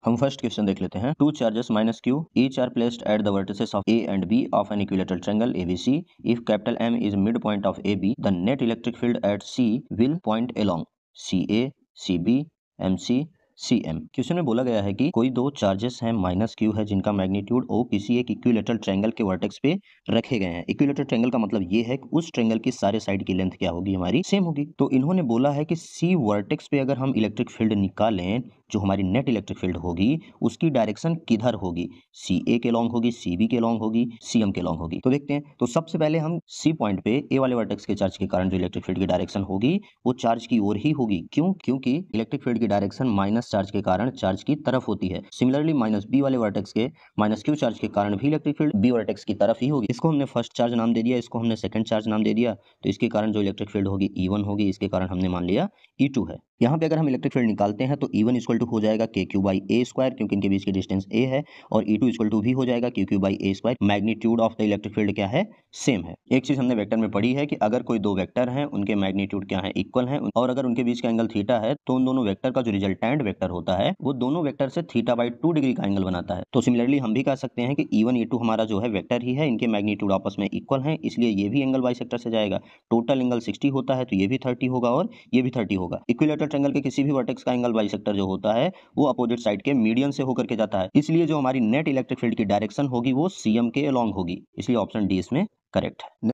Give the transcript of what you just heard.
हम first question देख लेते हैं। Two charges minus Q each are placed at the vertices of A and B of an equilateral triangle ABC. If capital M is mid point of A B, the net electric field at C will point along C A, C B, M C, C M. Question में बोला गया है कि कोई दो charges हैं minus Q है जिनका मैग्नीट्यूड ओ किसी एक इक्विलेटरल ट्रायंगल के वर्टेक्स पे रखे गए हैं। इक्विलेटरल ट्रायंगल का मतलब ये है कि उस ट्रायंगल की सारे साइड की लेंथ क्या होगी, हमारी सेम होगी। तो इन्होंने बोला है कि सी वर्टेक्स पे अगर हम इलेक्ट्रिक फील्ड निकालें, जो हमारी नेट इलेक्ट्रिक फील्ड होगी उसकी डायरेक्शन किधर होगी, सी ए के लॉन्ग होगी, सी बी के लॉन्ग होगी, सी एम के लॉन्ग होगी। तो देखते हैं। तो सबसे पहले हम सी पॉइंट पे ए वाले वर्टेक्स के चार्ज के कारण जो इलेक्ट्रिक फील्ड की डायरेक्शन होगी वो चार्ज की ओर ही होगी। क्यों? क्योंकि इलेक्ट्रिक फील्ड की डायरेक्शन माइनस चार्ज के कारण चार्ज की तरफ होती है। सिमिलरली माइनस बी वाले वर्टेक्स के माइनस क्यू चार्ज के कारण भी इलेक्ट्रिक फील्ड बी वर्टेक्स की तरफ ही होगी। इसको हमने फर्स्ट चार्ज नाम दे दिया, इसको हमने सेकंड चार्ज नाम दे दिया। तो इसके कारण जो इलेक्ट्रिक फील्ड होगी E1 होगी, इसके कारण हमने मान लिया E2 है। यहाँ पे अगर हम इलेक्ट्रिक फील्ड निकालते हैं तो E1 इक्वल टू हो जाएगा के क्यू बाई ए स्क्वायर, क्योंकि इनके बीच की डिस्टेंस ए है, और E2 इक्वल टू भी हो जाएगा के Q by A square. Magnitude of the electric field क्या है, सेम है। एक चीज हमने वेक्टर में पढ़ी है कि अगर कोई दो वेक्टर हैं उनके मैग्नीट्यूड क्या है, इक्वल है, और अगर उनके बीच का एंगल थीटा है तो उन दोनों वेक्टर का जो रिजल्टेंट वेक्टर होता है वो दोनों वेक्टर से थीटा बाई 2 डिग्री का एंगल बनाता है। तो सिमिलरली हम भी कह सकते हैं कि E1 E2 हमारा जो है वेक्टर ही है, इनके मैग्नीट्यूड आपस में इक्वल है, इसलिए ये भी एंगल बाइसेक्टर से जाएगा। टोटल एंगल 60 होता है तो ये भी 30 होगा और ये भी 30 होगा। इक्विलेटरल ट्रायंगल के किसी भी वर्टेक्स का एंगल बाइसेक्टर जो होता है वो अपोजिट साइड के मीडियन से होकर के जाता है, इसलिए जो हमारी नेट इलेक्ट्रिक फील्ड की डायरेक्शन होगी वो CM के अलोंग होगी, इसलिए ऑप्शन डी इसमें करेक्ट है।